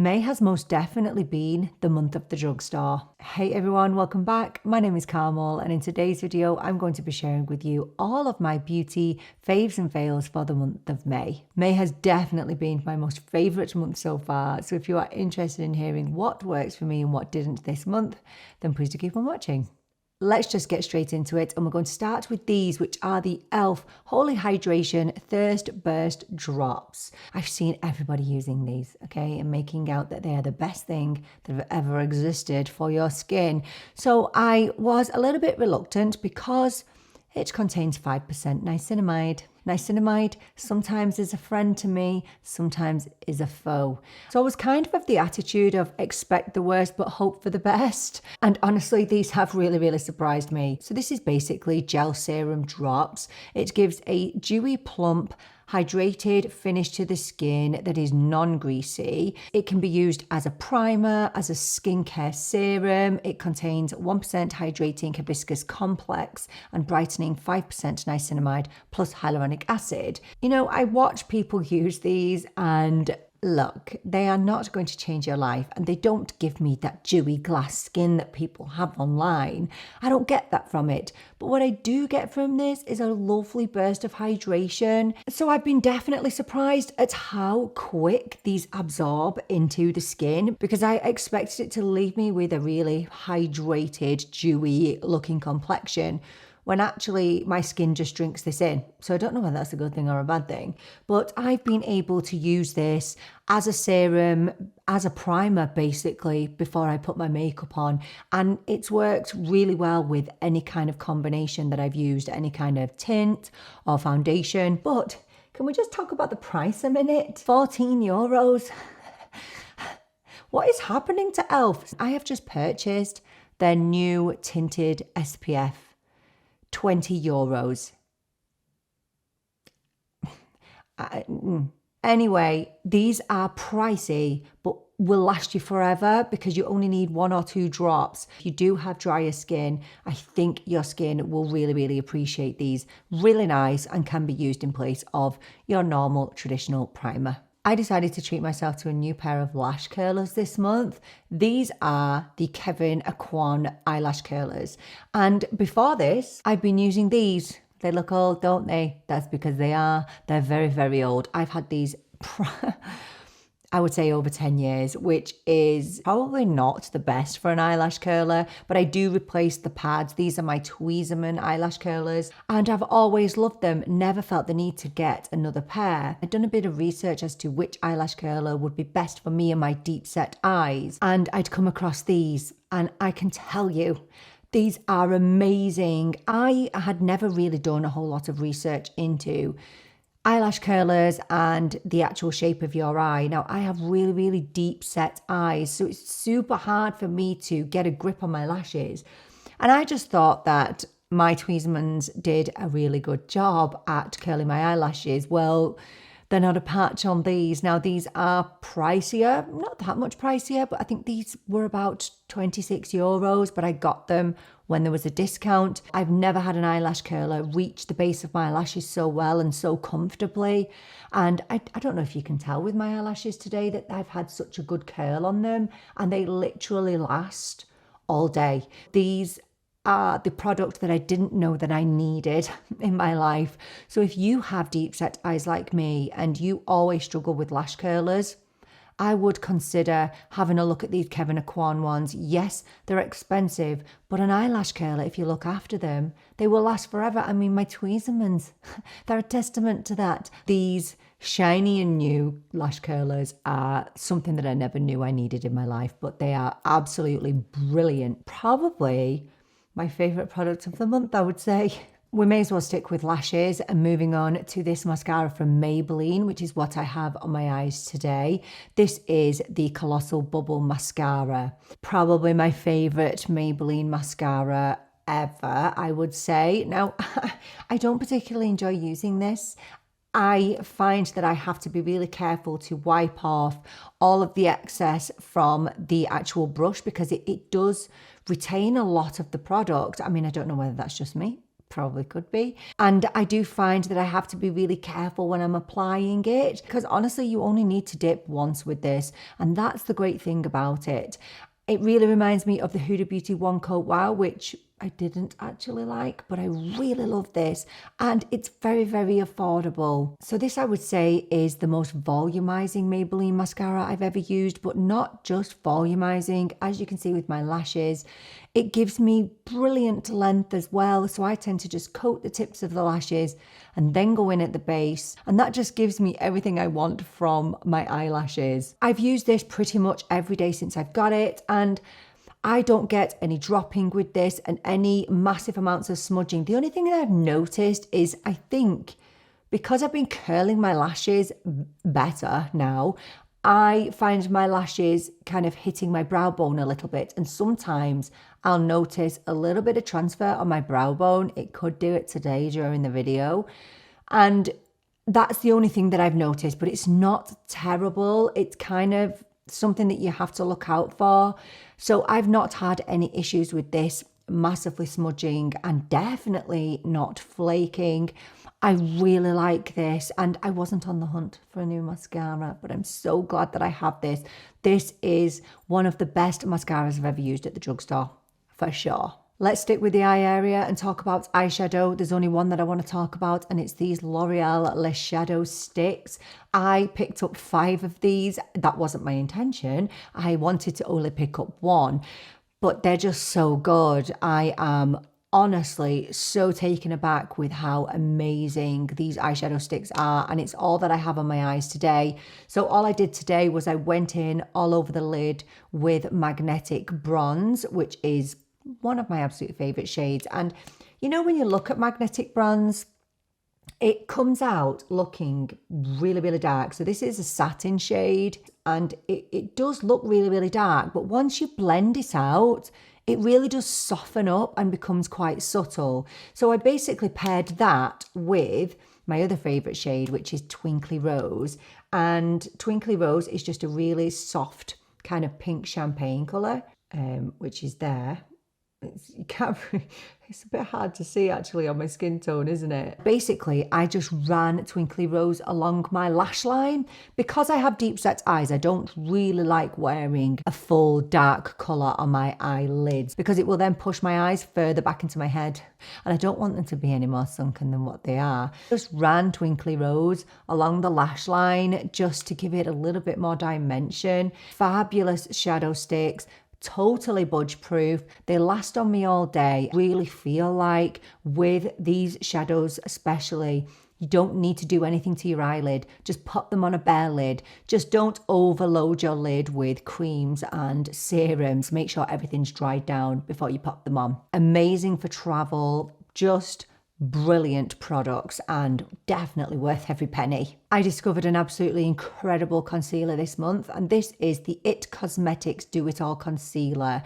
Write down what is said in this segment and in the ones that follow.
May has most definitely been the month of the drugstore. Hey everyone, welcome back. My name is Carmel, and in today's video, I'm going to be sharing with you all of my beauty faves and fails for the month of May. May has definitely been my most favorite month so far, so if you are interested in hearing what works for me and what didn't this month, then please do keep on watching. Let's just get straight into it, and we're going to start with these, which are the e.l.f. Holy Hydration Thirst Burst Drops. I've seen everybody using these, okay, and making out that they are the best thing that have ever existed for your skin. So I was a little bit reluctant because it contains 5% niacinamide. Niacinamide sometimes is a friend to me, sometimes is a foe. So I was kind of the attitude of expect the worst but hope for the best. And honestly, these have really surprised me. So this is basically gel serum drops. It gives a dewy, plump, hydrated finish to the skin that is non-greasy. It can be used as a primer, as a skincare serum. It contains 1% hydrating hibiscus complex and brightening 5% niacinamide plus hyaluronic acid. You know, I watch people use these and look, they are not going to change your life, and they don't give me that dewy glass skin that people have online. I don't get that from it. But what I do get from this is a lovely burst of hydration. So I've been definitely surprised at how quick these absorb into the skin, because I expected it to leave me with a really hydrated, dewy looking complexion, when actually my skin just drinks this in. So I don't know whether that's a good thing or a bad thing, but I've been able to use this as a serum, as a primer basically, before I put my makeup on. And it's worked really well with any kind of combination that I've used, any kind of tint or foundation. But can we just talk about the price a minute? 14 euros. What is happening to e.l.f.? I have just purchased their new tinted SPF. 20 euros. Anyway, these are pricey, but will last you forever because you only need 1 or 2 drops. If you do have drier skin, I think your skin will really appreciate these. Really nice, and can be used in place of your normal traditional primer. I decided to treat myself to a new pair of lash curlers this month. These are the Kevyn Aucoin eyelash curlers. And before this, I've been using these. They look old, don't they? That's because they are. They're very old. I've had these, I would say, over 10 years, which is probably not the best for an eyelash curler, but I do replace the pads. These are my Tweezerman eyelash curlers, and I've always loved them, never felt the need to get another pair. I'd done a bit of research as to which eyelash curler would be best for me and my deep set eyes, and I'd come across these, and I can tell you, these are amazing. I had never really done a whole lot of research into eyelash curlers and the actual shape of your eye. Now, I have really deep set eyes, so it's super hard for me to get a grip on my lashes. And I just thought that my Tweezermans did a really good job at curling my eyelashes. Well, they're not a patch on these. Now, these are pricier, not that much pricier, but I think these were about 26 euros, but I got them when there was a discount. I've never had an eyelash curler reach the base of my lashes so well and so comfortably. And I don't know if you can tell with my eyelashes today that I've had such a good curl on them, and they literally last all day. These are the product that I didn't know that I needed in my life. So if you have deep set eyes like me and you always struggle with lash curlers, I would consider having a look at these Kevyn Aucoin ones. Yes, they're expensive, but an eyelash curler, if you look after them, they will last forever. I mean, my Tweezermans, they're a testament to that. These shiny and new lash curlers are something that I never knew I needed in my life, but they are absolutely brilliant. Probably my favorite product of the month, I would say. We may as well stick with lashes, and moving on to this mascara from Maybelline, which is what I have on my eyes today. This is the Colossal Bubble Mascara. Probably my favorite Maybelline mascara ever, I would say. Now, I don't particularly enjoy using this. I find that I have to be really careful to wipe off all of the excess from the actual brush, because it does retain a lot of the product. I mean, I don't know whether that's just me, probably could be. And I do find that I have to be really careful when I'm applying it, because honestly, you only need to dip once with this. And that's the great thing about it. It really reminds me of the Huda Beauty One Coat Wow, which I didn't actually like, but I really love this. And it's very, very affordable. So this, I would say, is the most volumizing Maybelline mascara I've ever used, but not just volumizing. As you can see with my lashes, it gives me brilliant length as well. So I tend to just coat the tips of the lashes and then go in at the base. And that just gives me everything I want from my eyelashes. I've used this pretty much every day since I've got it, and I don't get any dropping with this and any massive amounts of smudging. The only thing that I've noticed is, I think because I've been curling my lashes better now, I find my lashes kind of hitting my brow bone a little bit. And sometimes I'll notice a little bit of transfer on my brow bone. It could do it today during the video. And that's the only thing that I've noticed, but it's not terrible. It's kind of something that you have to look out for. So I've not had any issues with this massively smudging and definitely not flaking. I really like this, and I wasn't on the hunt for a new mascara, but I'm so glad that I have this. This is one of the best mascaras I've ever used at the drugstore, for sure. Let's stick with the eye area and talk about eyeshadow. There's only one that I want to talk about, and it's these L'Oreal Les Shadow Sticks. I picked up 5 of these. That wasn't my intention. I wanted to only pick up 1, but they're just so good. I am honestly so taken aback with how amazing these eyeshadow sticks are, and it's all that I have on my eyes today. So all I did today was I went in all over the lid with Magnetic Bronze, which is one of my absolute favorite shades. And you know, when you look at Magnetic Bronze, it comes out looking really, really dark. So this is a satin shade, and it does look really, really dark. But once you blend it out, it really does soften up and becomes quite subtle. So I basically paired that with my other favorite shade, which is Twinkly Rose. And Twinkly Rose is just a really soft kind of pink champagne colour, which is there. It's a bit hard to see actually on my skin tone, isn't it? Basically, I just ran Twinkly Rose along my lash line. Because I have deep set eyes, I don't really like wearing a full dark colour on my eyelids, because it will then push my eyes further back into my head, and I don't want them to be any more sunken than what they are. Just ran Twinkly Rose along the lash line just to give it a little bit more dimension. Fabulous shadow sticks. Totally budge proof. They last on me all day. Really feel like with these shadows especially, you don't need to do anything to your eyelid. Just pop them on a bare lid. Just don't overload your lid with creams and serums. Make sure everything's dried down before you pop them on. Amazing for travel. Just brilliant products and definitely worth every penny. I discovered an absolutely incredible concealer this month, and this is the IT Cosmetics Do It All Concealer.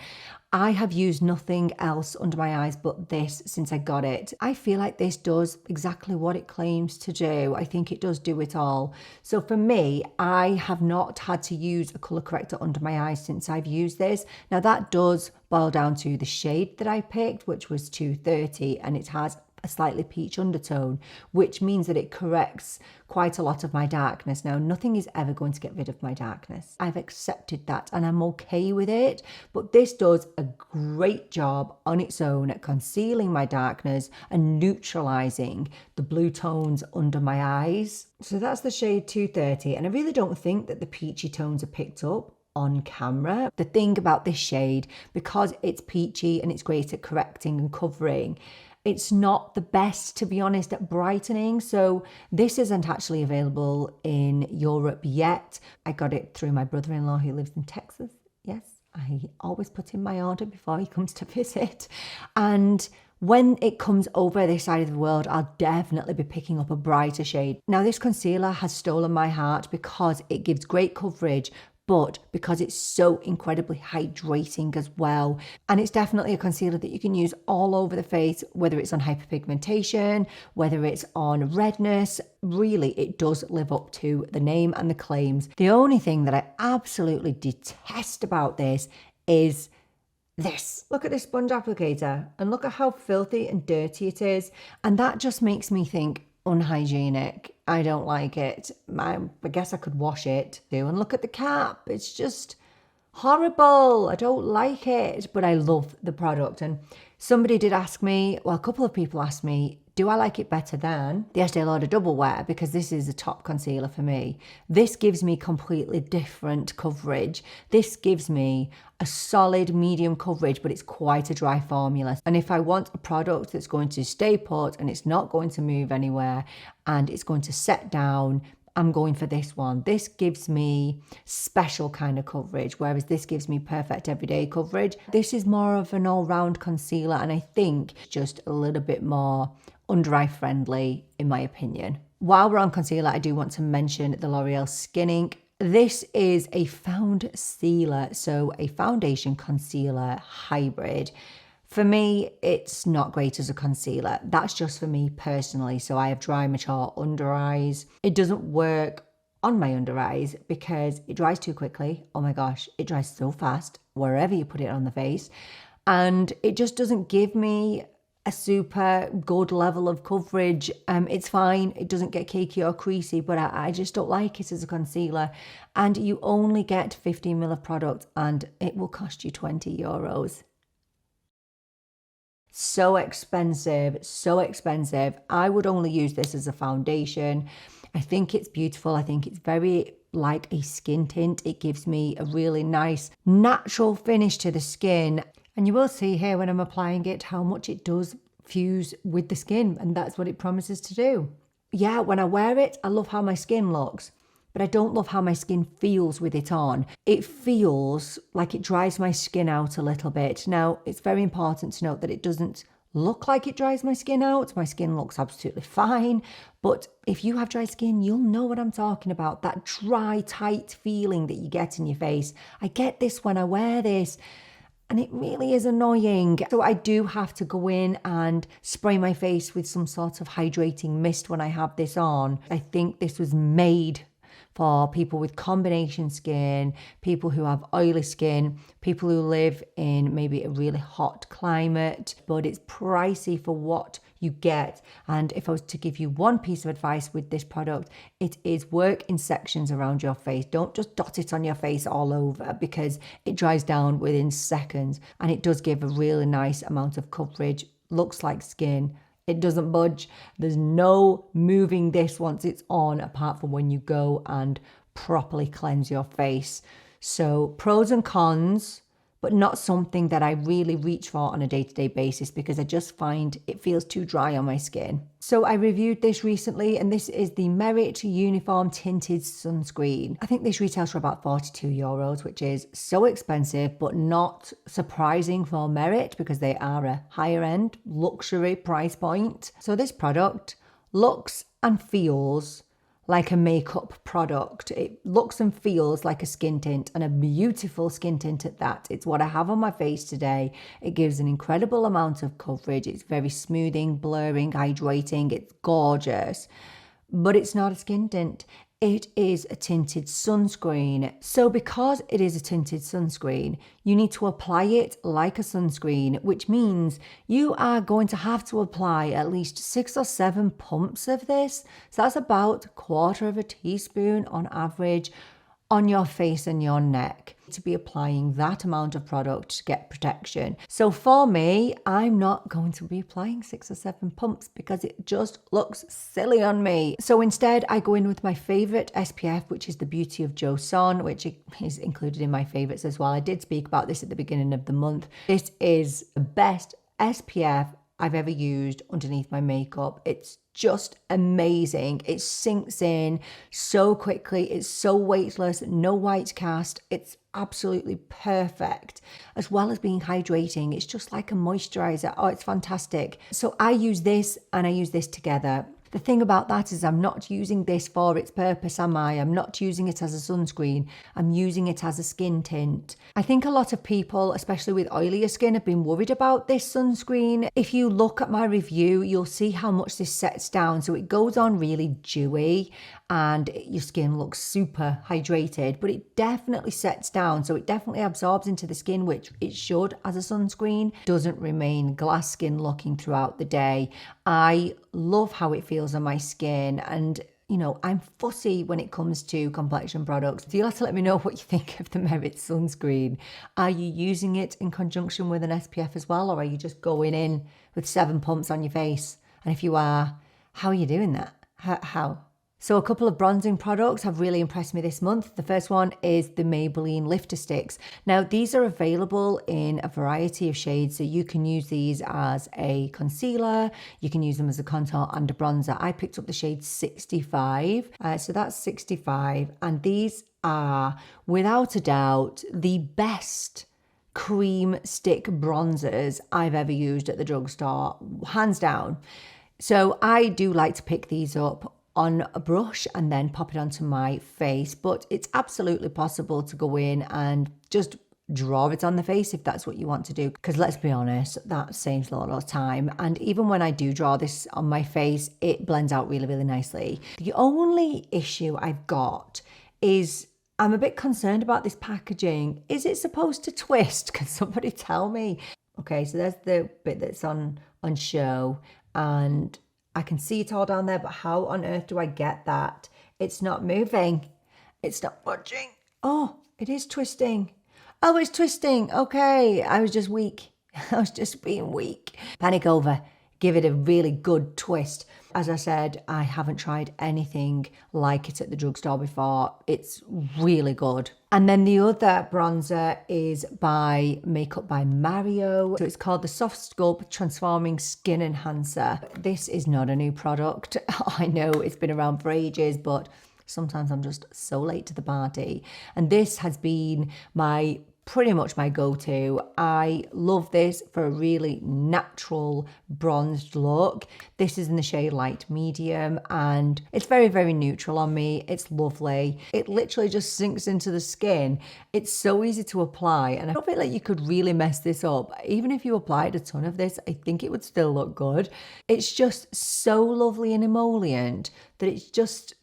I have used nothing else under my eyes but this since I got it. I feel like this does exactly what it claims to do. I think it does do it all. So for me, I have not had to use a colour corrector under my eyes since I've used this. Now that does boil down to the shade that I picked, which was 230, and it has a slightly peach undertone, which means that it corrects quite a lot of my darkness. Now, nothing is ever going to get rid of my darkness. I've accepted that and I'm okay with it, but this does a great job on its own at concealing my darkness and neutralizing the blue tones under my eyes. So that's the shade 230, and I really don't think that the peachy tones are picked up on camera. The thing about this shade, because it's peachy and it's great at correcting and covering, it's not the best, to be honest, at brightening. So this isn't actually available in Europe yet. I got it through my brother-in-law who lives in Texas. Yes, I always put in my order before he comes to visit. And when it comes over this side of the world, I'll definitely be picking up a brighter shade. Now, this concealer has stolen my heart because it gives great coverage, but because it's so incredibly hydrating as well. And it's definitely a concealer that you can use all over the face, whether it's on hyperpigmentation, whether it's on redness. Really, it does live up to the name and the claims. The only thing that I absolutely detest about this is this. Look at this sponge applicator and look at how filthy and dirty it is. And that just makes me think unhygienic. I don't like it. I guess I could wash it too. And look at the cap. It's just horrible. I don't like it, but I love the product. And somebody did ask me, well, a couple of people asked me, do I like it better than the Estee Lauder Double Wear? Because this is a top concealer for me. This gives me completely different coverage. This gives me a solid medium coverage, but it's quite a dry formula. And if I want a product that's going to stay put and it's not going to move anywhere and it's going to set down, I'm going for this one. This gives me special kind of coverage, whereas this gives me perfect everyday coverage. This is more of an all-round concealer, and I think just a little bit more under eye friendly, in my opinion. While we're on concealer, I do want to mention the L'Oreal Skin Ink. This is a Foundcealer, so a foundation concealer hybrid. For me, it's not great as a concealer. That's just for me personally. So I have dry, mature under eyes. It doesn't work on my under eyes because it dries too quickly. Oh my gosh, it dries so fast wherever you put it on the face. And it just doesn't give me a super good level of coverage. It's fine. It doesn't get cakey or creasy, but I just don't like it as a concealer. And you only get 15 ml of product and it will cost you €20. So expensive, so expensive. I would only use this as a foundation. I think it's beautiful. I think it's very like a skin tint. It gives me a really nice natural finish to the skin. And you will see here when I'm applying it how much it does fuse with the skin, and that's what it promises to do. Yeah, when I wear it, I love how my skin looks, but I don't love how my skin feels with it on. It feels like it dries my skin out a little bit. Now, it's very important to note that it doesn't look like it dries my skin out. My skin looks absolutely fine, but if you have dry skin, you'll know what I'm talking about. That dry, tight feeling that you get in your face. I get this when I wear this. And it really is annoying. So I do have to go in and spray my face with some sort of hydrating mist when I have this on. I think this was made for people with combination skin, people who have oily skin, people who live in maybe a really hot climate, but it's pricey for what you get. And if I was to give you one piece of advice with this product, it is work in sections around your face. Don't just dot it on your face all over because it dries down within seconds, and it does give a really nice amount of coverage. Looks like skin. It doesn't budge. There's no moving this once it's on, apart from when you go and properly cleanse your face. So pros and cons, but not something that I really reach for on a day-to-day basis because I just find it feels too dry on my skin. So I reviewed this recently, and this is the Merit Uniform Tinted Sunscreen. I think this retails for about €42, which is so expensive, but not surprising for Merit because they are a higher end luxury price point. So this product looks and feels like a makeup product. It looks and feels like a skin tint, and a beautiful skin tint at that. It's what I have on my face today. It gives an incredible amount of coverage. It's very smoothing, blurring, hydrating. It's gorgeous, but it's not a skin tint. It is a tinted sunscreen. So because it is a tinted sunscreen, you need to apply it like a sunscreen, which means you are going to have to apply at least 6 or 7 pumps of this. So that's about 1/4 teaspoon on average on your face and your neck to be applying that amount of product to get protection. So for me, I'm not going to be applying 6 or 7 pumps because it just looks silly on me. So instead, I go in with my favorite SPF, which is the Beauty of Joseon, which is included in my favorites as well. I did speak about this at the beginning of the month. This is the best SPF I've ever used underneath my makeup. It's just amazing. It sinks in so quickly. It's so weightless, no white cast. It's absolutely perfect, as well as being hydrating. It's just like a moisturizer. Oh, it's fantastic. So I use this and I use this together. The thing about that is I'm not using this for its purpose, am I? I'm not using it as a sunscreen. I'm using it as a skin tint. I think a lot of people, especially with oilier skin, have been worried about this sunscreen. If you look at my review, you'll see how much this sets down. So it goes on really dewy and your skin looks super hydrated, but it definitely sets down. So it definitely absorbs into the skin, which it should as a sunscreen. Doesn't remain glass skin looking throughout the day. I love how it feels on my skin, and you know, I'm fussy when it comes to complexion products. So you'll have to let me know what you think of the Merit sunscreen. Are you using it in conjunction with an SPF as well, or are you just going in with 7 pumps on your face? And if you are, how are you doing that? How? So a couple of bronzing products have really impressed me this month. The first one is the Maybelline Lipsticks. Now, these are available in a variety of shades, so you can use these as a concealer, you can use them as a contour and a bronzer. I picked up the shade 65, so that's 65, and these are, without a doubt, the best cream stick bronzers I've ever used at the drugstore, hands down. So I do like to pick these up on a brush and then pop it onto my face, but it's absolutely possible to go in and just draw it on the face if that's what you want to do, because let's be honest, that saves a lot of time. And even when I do draw this on my face, it blends out really, really nicely. The only issue I've got is I'm a bit concerned about this packaging. Is it supposed to twist? Can somebody tell me? Okay, so there's the bit that's on show, and I can see it all down there, but how on earth do I get that? It's not moving. It's not budging. Oh, it is twisting. Oh, it's twisting. Okay, I was just weak. I was just being weak. Panic over. Give it a really good twist. As I said, I haven't tried anything like it at the drugstore before. It's really good. And then the other bronzer is by Makeup by Mario. So it's called the Softsculpt Transforming Skin Enhancer. This is not a new product. I know it's been around for ages, but sometimes I'm just so late to the party. And this has been pretty much my go-to. I love this for a really natural bronzed look. This is in the shade light medium, and it's very, very neutral on me. It's lovely. It literally just sinks into the skin. It's so easy to apply, and I don't feel like you could really mess this up. Even if you applied a ton of this, I think it would still look good. It's just so lovely and emollient that it's just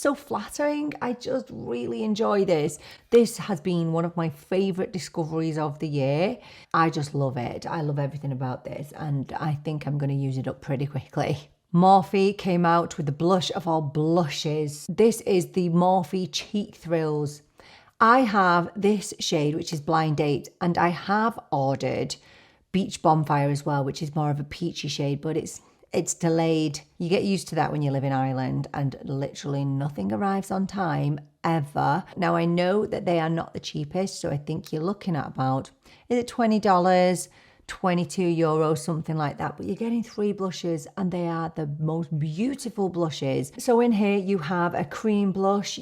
so flattering. I just really enjoy this. This has been one of my favorite discoveries of the year. I just love it. I love everything about this, and I think I'm going to use it up pretty quickly. Morphe came out with the blush of all blushes. This is the Morphe Cheek Thrills. I have this shade, which is Blind Date, and I have ordered Beach Bonfire as well, which is more of a peachy shade, but it's delayed. You get used to that when you live in Ireland, and literally nothing arrives on time ever. Now, I know that they are not the cheapest, so I think you're looking at about, is it $20, €22, something like that, but you're getting 3 blushes, and they are the most beautiful blushes. So in here you have a cream blush,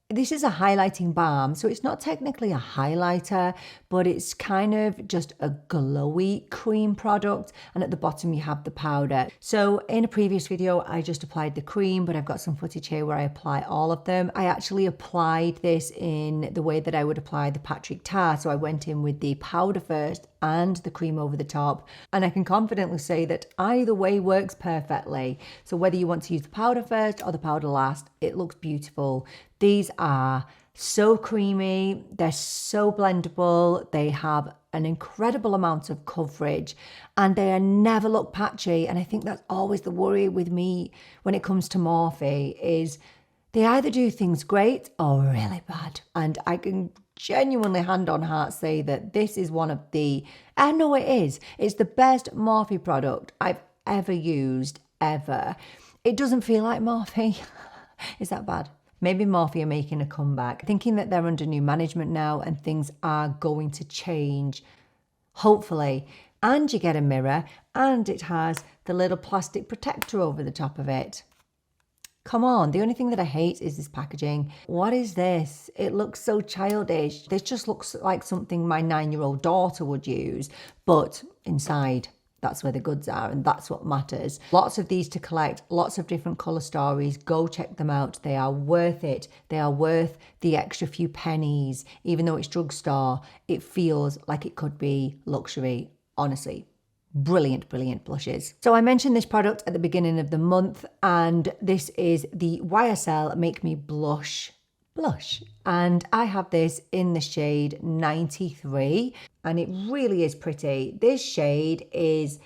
this is a highlighting balm, so it's not technically a highlighter, but it's kind of just a glowy cream product, and at the bottom you have the powder. So in a previous video I just applied the cream, but I've got some footage here where I apply all of them. I actually applied this in the way that I would apply the Patrick Tar, so I went in with the powder first and the cream over the top, and I can confidently say that either way works perfectly. So whether you want to use the powder first or the powder last, it looks beautiful. These are so creamy, they're so blendable, they have an incredible amount of coverage, and they never look patchy. And I think that's always the worry with me when it comes to Morphe, is they either do things great or really bad. And I can genuinely hand on heart say that this is one of the, I know it is, it's the best Morphe product I've ever used, ever. It doesn't feel like Morphe. Is that bad? Maybe Morphe are making a comeback, thinking that they're under new management now and things are going to change, hopefully. And you get a mirror, and it has the little plastic protector over the top of it. Come on, the only thing that I hate is this packaging. What is this? It looks so childish. This just looks like something my 9-year-old daughter would use, but inside, that's where the goods are, and that's what matters. Lots of these to collect, lots of different colour stories. Go check them out. They are worth it. They are worth the extra few pennies. Even though it's drugstore, it feels like it could be luxury. Honestly, brilliant, brilliant blushes. So I mentioned this product at the beginning of the month, and this is the YSL Make Me Blush, and I have this in the shade 93, and it really is pretty. This shade is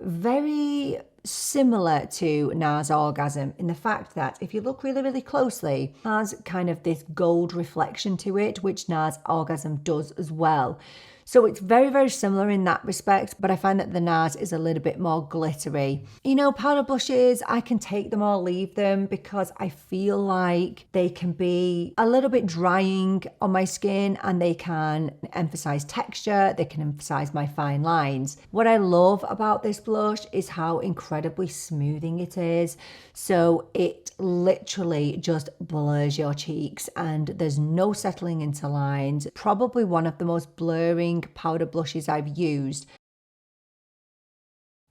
very similar to NARS Orgasm in the fact that if you look really, really closely, it has kind of this gold reflection to it, which NARS Orgasm does as well. So it's very, very similar in that respect, but I find that the NARS is a little bit more glittery. You know, powder blushes, I can take them or leave them because I feel like they can be a little bit drying on my skin, and they can emphasize texture, they can emphasize my fine lines. What I love about this blush is how incredibly smoothing it is. So it literally just blurs your cheeks and there's no settling into lines. Probably one of the most blurring powder blushes I've used.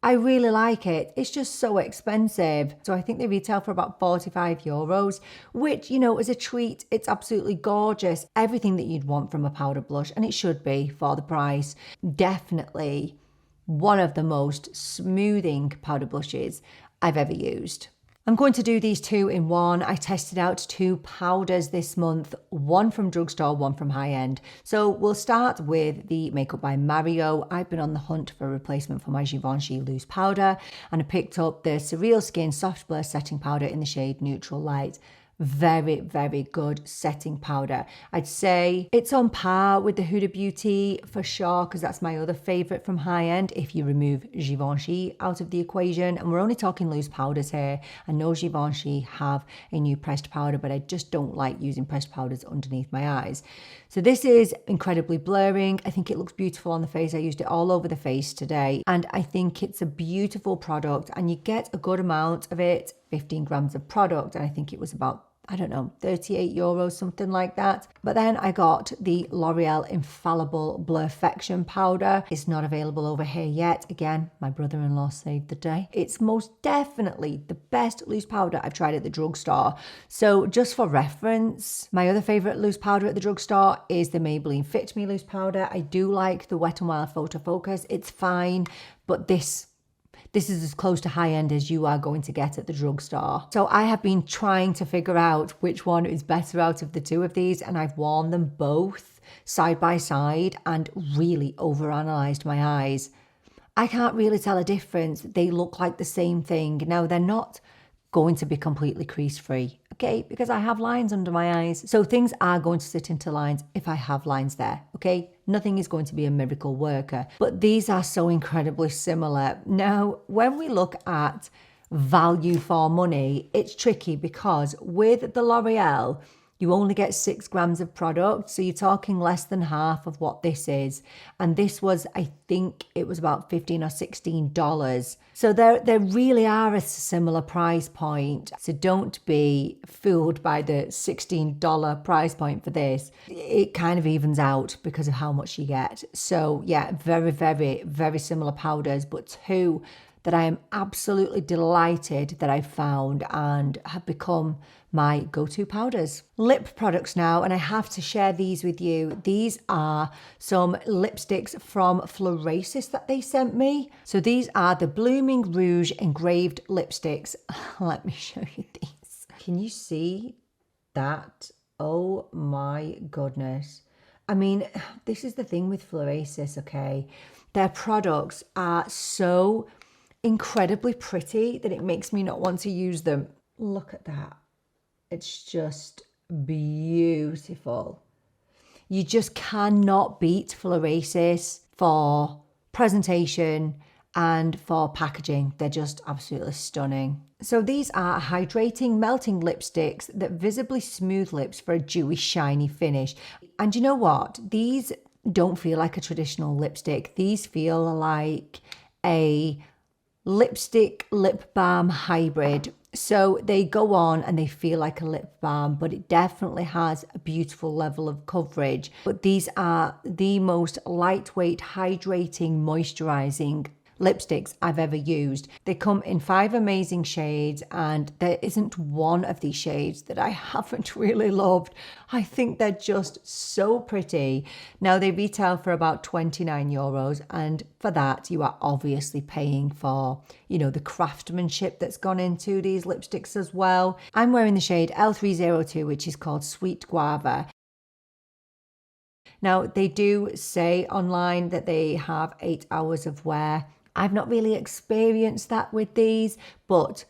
I really like it. It's just so expensive. So I think they retail for about €45, which, you know, as a treat, it's absolutely gorgeous. Everything that you'd want from a powder blush, and it should be for the price. Definitely one of the most smoothing powder blushes I've ever used. I'm going to do these two in one. I tested out two powders this month, one from Drugstore, one from High End. So we'll start with the Makeup by Mario. I've been on the hunt for a replacement for my Givenchy loose powder, and I picked up the Surreal Skin Soft Blur Setting Powder in the shade Neutral Light. Very, very good setting powder. I'd say it's on par with the Huda Beauty for sure, because that's my other favorite from High End if you remove Givenchy out of the equation. And we're only talking loose powders here. I know Givenchy have a new pressed powder, but I just don't like using pressed powders underneath my eyes. So this is incredibly blurring. I think it looks beautiful on the face. I used it all over the face today, and I think it's a beautiful product, and you get a good amount of it, 15 grams of product, and I think it was about, I don't know, €38, something like that. But then I got the L'Oreal Infallible Blurfection powder. It's not available over here yet. Again, my brother-in-law saved the day. It's most definitely the best loose powder I've tried at the drugstore. So just for reference, my other favorite loose powder at the drugstore is the Maybelline Fit Me loose powder. I do like the Wet n Wild Photo Focus. It's fine, but this is as close to High End as you are going to get at the drugstore. So I have been trying to figure out which one is better out of the two of these, and I've worn them both side by side and really overanalyzed my eyes. I can't really tell a difference. They look like the same thing. Now, they're not going to be completely crease free, okay, because I have lines under my eyes. So things are going to sit into lines if I have lines there, okay? Nothing is going to be a miracle worker, but these are so incredibly similar. Now, when we look at value for money, it's tricky because with the L'Oreal, you only get 6 grams of product. So you're talking less than half of what this is. And this was, I think it was about $15 or $16. So there really are a similar price point. So don't be fooled by the $16 price point for this. It kind of evens out because of how much you get. So yeah, very, very, very similar powders, but two that I am absolutely delighted that I found and have become my go-to powders. Lip products now, and I have to share these with you. These are some lipsticks from Florasis that they sent me. So these are the Blooming Rouge engraved lipsticks. Let me show you these. Can you see that? Oh my goodness. I mean, this is the thing with Florasis, okay? Their products are so incredibly pretty that it makes me not want to use them. Look at that. It's just beautiful. You just cannot beat Florasis for presentation and for packaging. They're just absolutely stunning. So these are hydrating, melting lipsticks that visibly smooth lips for a dewy, shiny finish. And you know what? These don't feel like a traditional lipstick. These feel like a lipstick lip balm hybrid. So they go on and they feel like a lip balm, but it definitely has a beautiful level of coverage. But these are the most lightweight, hydrating, moisturizing lipsticks I've ever used. They come in 5 amazing shades, and there isn't one of these shades that I haven't really loved. I think they're just so pretty. Now, they retail for about €29, and for that you are obviously paying for, you know, the craftsmanship that's gone into these lipsticks as well. I'm wearing the shade L302, which is called Sweet Guava. Now, they do say online that they have 8 hours of wear. I've not really experienced that with these, but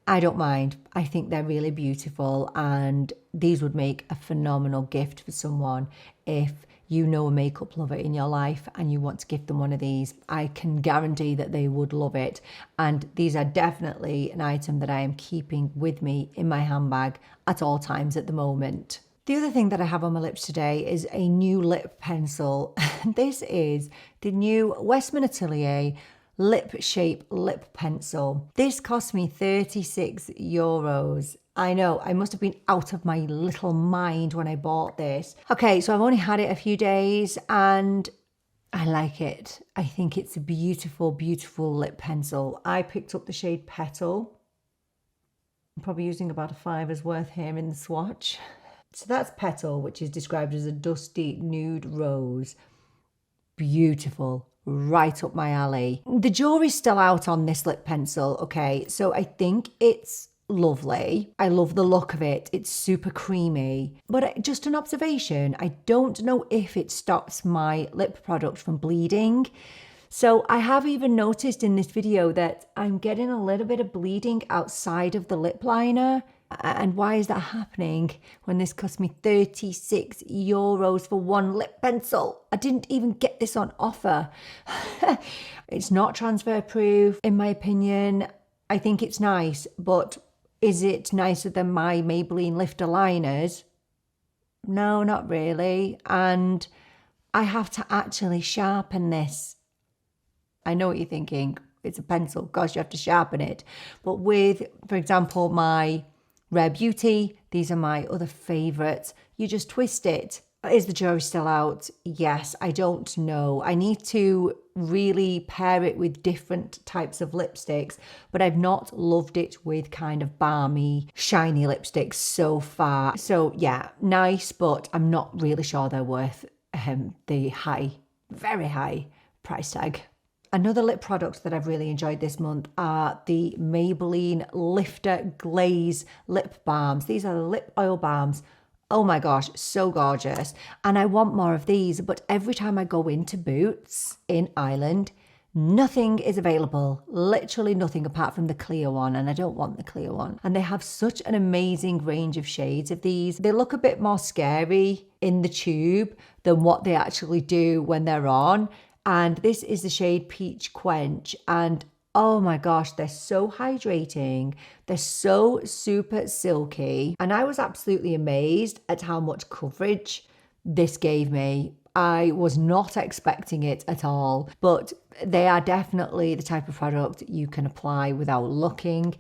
I don't mind. I think they're really beautiful, and these would make a phenomenal gift for someone if you know a makeup lover in your life and you want to gift them one of these. I can guarantee that they would love it. And these are definitely an item that I am keeping with me in my handbag at all times at the moment. The other thing that I have on my lips today is a new lip pencil. This is the new Westman Atelier Lip Shape Lip Pencil. This cost me €36. I know, I must have been out of my little mind when I bought this. Okay, so I've only had it a few days and I like it. I think it's a beautiful, beautiful lip pencil. I picked up the shade Petal. I'm probably using about a $5's worth here in the swatch. So that's Petal, which is described as a dusty nude rose. Beautiful, right up my alley. The jury's still out on this lip pencil, okay? So I think it's lovely. I love the look of it. It's super creamy. But just an observation, I don't know if it stops my lip product from bleeding. So I have even noticed in this video that I'm getting a little bit of bleeding outside of the lip liner. And why is that happening when this cost me €36 for one lip pencil? I didn't even get this on offer. It's not transfer proof, in my opinion. I think it's nice, but is it nicer than my Maybelline lifter liners? No, not really. And I have to actually sharpen this. I know what you're thinking. It's a pencil. Gosh, you have to sharpen it. But with, for example, my Rare Beauty, these are my other favourites. You just twist it. Is the jury still out? Yes, I don't know. I need to really pair it with different types of lipsticks, but I've not loved it with kind of balmy, shiny lipsticks so far. So yeah, nice, but I'm not really sure they're worth the high, very high price tag. Another lip product that I've really enjoyed this month are the Maybelline Lifter Glaze lip balms. These are the lip oil balms. Oh my gosh, so gorgeous. And I want more of these, but every time I go into Boots in Ireland, nothing is available. Literally nothing apart from the clear one, and I don't want the clear one. And they have such an amazing range of shades of these. They look a bit more scary in the tube than what they actually do when they're on. And this is the shade Peach Quench, and oh my gosh, they're so hydrating. They're so super silky. And I was absolutely amazed at how much coverage this gave me. I was not expecting it at all, but they are definitely the type of product you can apply without looking.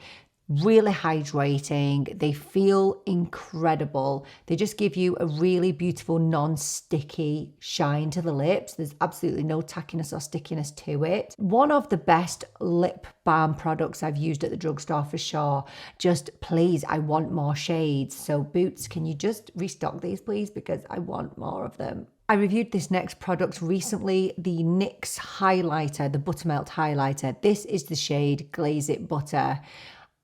Really hydrating. They feel incredible. They just give you a really beautiful non-sticky shine to the lips. There's absolutely no tackiness or stickiness to it. One of the best lip balm products I've used at the drugstore for sure. Just please, I want more shades. So Boots, can you just restock these please? Because I want more of them. I reviewed this next product recently, the NYX Highlighter, the Buttermelt Highlighter. This is the shade Glaze It Butter.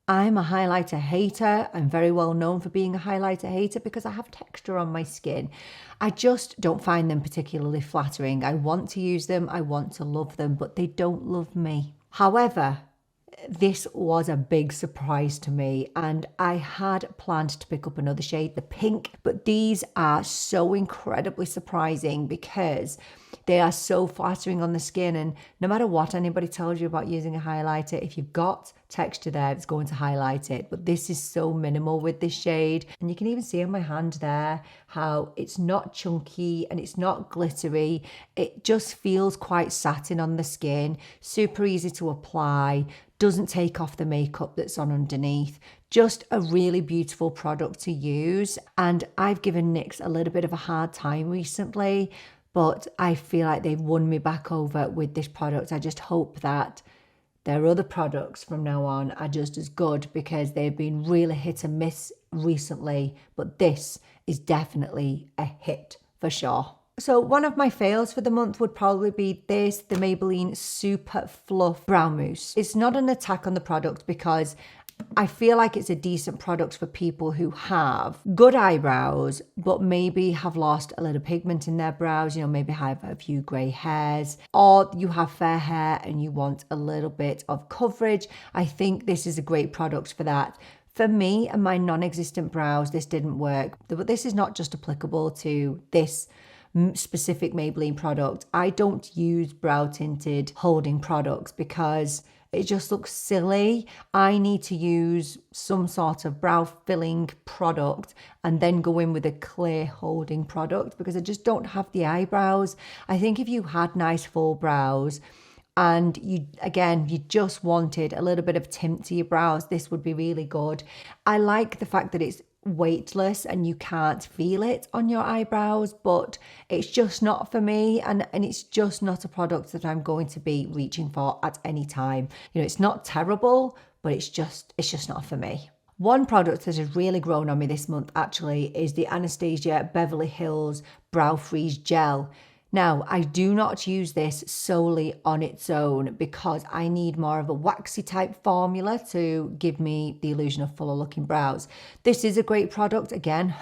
I'm a highlighter hater. I'm very well known for being a highlighter hater because I have texture on my skin. I just don't find them particularly flattering. I want to use them, I want to love them, but they don't love me. However, this was a big surprise to me, and I had planned to pick up another shade, the pink, but these are so incredibly surprising because they are so flattering on the skin, and no matter what anybody tells you about using a highlighter, if you've got texture there, it's going to highlight it. But this is so minimal with this shade, and you can even see on my hand there how it's not chunky and it's not glittery. It just feels quite satin on the skin, super easy to apply, doesn't take off the makeup that's on underneath. Just a really beautiful product to use. And I've given NYX a little bit of a hard time recently but I feel like they've won me back over with this product. I just hope that their other products from now on are just as good, because they've been really hit and miss recently, but this is definitely a hit for sure. So one of my fails for the month would probably be this, the Maybelline Super Fluff Brow Mousse. It's not an attack on the product, because I feel like it's a decent product for people who have good eyebrows, but maybe have lost a little pigment in their brows, you know, maybe have a few grey hairs, or you have fair hair and you want a little bit of coverage. I think this is a great product for that. For me and my non-existent brows, this didn't work, but this is not just applicable to this specific Maybelline product. I don't use brow tinted holding products because it just looks silly. I need to use some sort of brow filling product and then go in with a clear holding product, because I just don't have the eyebrows. I think if you had nice full brows and you just wanted a little bit of tint to your brows, this would be really good. I like the fact that it's weightless and you can't feel it on your eyebrows, but it's just not for me, and it's just not a product that I'm going to be reaching for at any time. You know, it's not terrible, but it's just not for me. One product that has really grown on me this month actually is the Anastasia Beverly Hills Brow Freeze Gel. Now, I do not use this solely on its own, because I need more of a waxy type formula to give me the illusion of fuller looking brows. This is a great product, again,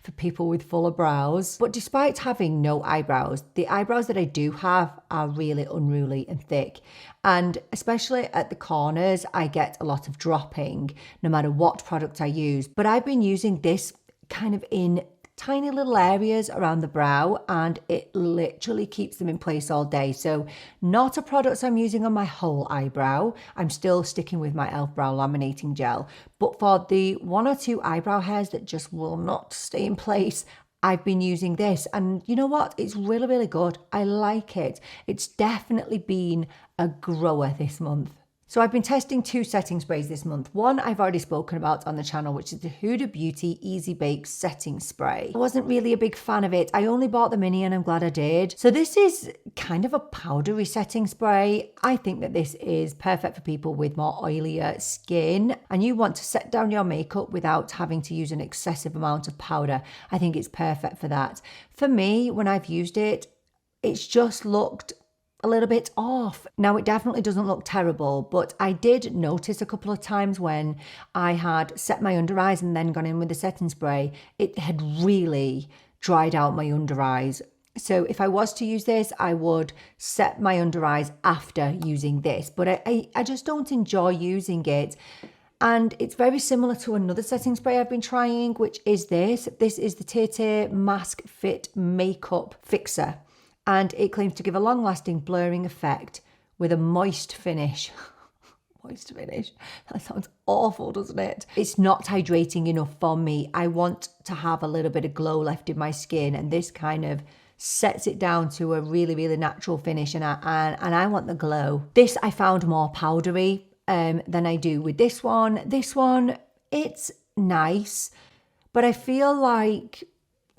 for people with fuller brows. But despite having no eyebrows, the eyebrows that I do have are really unruly and thick. And especially at the corners, I get a lot of dropping no matter what product I use. But I've been using this kind of in tiny little areas around the brow, and it literally keeps them in place all day. So not a product I'm using on my whole eyebrow. I'm still sticking with my e.l.f. brow laminating gel, but for the one or two eyebrow hairs that just will not stay in place, I've been using this, and you know what? It's really, really good. I like it. It's definitely been a grower this month. So I've been testing two setting sprays this month. One I've already spoken about on the channel, which is the Huda Beauty Easy Bake Setting Spray. I wasn't really a big fan of it. I only bought the mini and I'm glad I did. So this is kind of a powdery setting spray. I think that this is perfect for people with more oilier skin and you want to set down your makeup without having to use an excessive amount of powder. I think it's perfect for that. For me, when I've used it, it's just looked a little bit off. Now, it definitely doesn't look terrible, but I did notice a couple of times when I had set my under eyes and then gone in with the setting spray, it had really dried out my under eyes. So if I was to use this, I would set my under eyes after using this, but I just don't enjoy using it. And it's very similar to another setting spray I've been trying, which is this. This is the Tirtir Mask Fit Makeup Fixer. And it claims to give a long-lasting blurring effect with a moist finish. Moist finish. That sounds awful, doesn't it? It's not hydrating enough for me. I want to have a little bit of glow left in my skin, and this kind of sets it down to a really, really natural finish, and I want the glow. This I found more powdery than I do with this one. This one, it's nice, but I feel like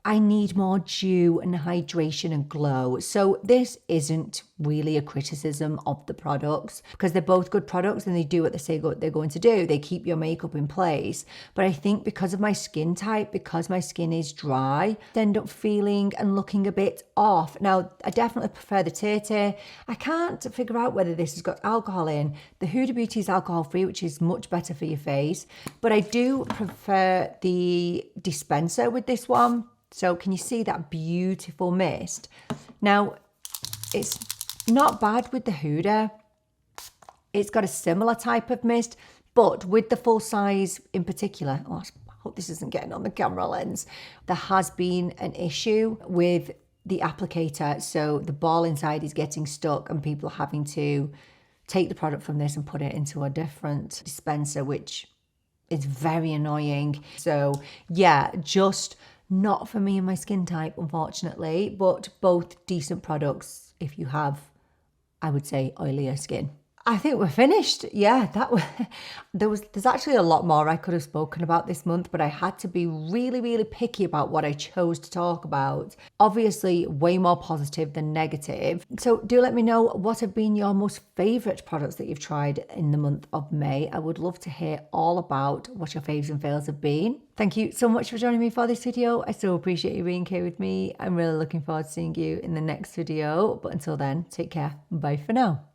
I need more dew and hydration and glow. So this isn't really a criticism of the products, because they're both good products and they do what they say they're going to do. They keep your makeup in place. But I think because of my skin type, because my skin is dry, I end up feeling and looking a bit off. Now, I definitely prefer the Tirtir. I can't figure out whether this has got alcohol in. The Huda Beauty is alcohol free, which is much better for your face. But I do prefer the dispenser with this one. So can you see that beautiful mist? Now, it's not bad with the Huda. It's got a similar type of mist, but with the full size in particular, I hope this isn't getting on the camera lens, there has been an issue with the applicator. So the ball inside is getting stuck and people are having to take the product from this and put it into a different dispenser, which is very annoying. So yeah, just not for me and my skin type, unfortunately, but both decent products if you have, I would say, oilier skin. I think we're finished. Yeah, there's actually a lot more I could have spoken about this month, but I had to be really, really picky about what I chose to talk about. Obviously, way more positive than negative. So do let me know what have been your most favorite products that you've tried in the month of May. I would love to hear all about what your faves and fails have been. Thank you so much for joining me for this video. I so appreciate you being here with me. I'm really looking forward to seeing you in the next video. But until then, take care. Bye for now.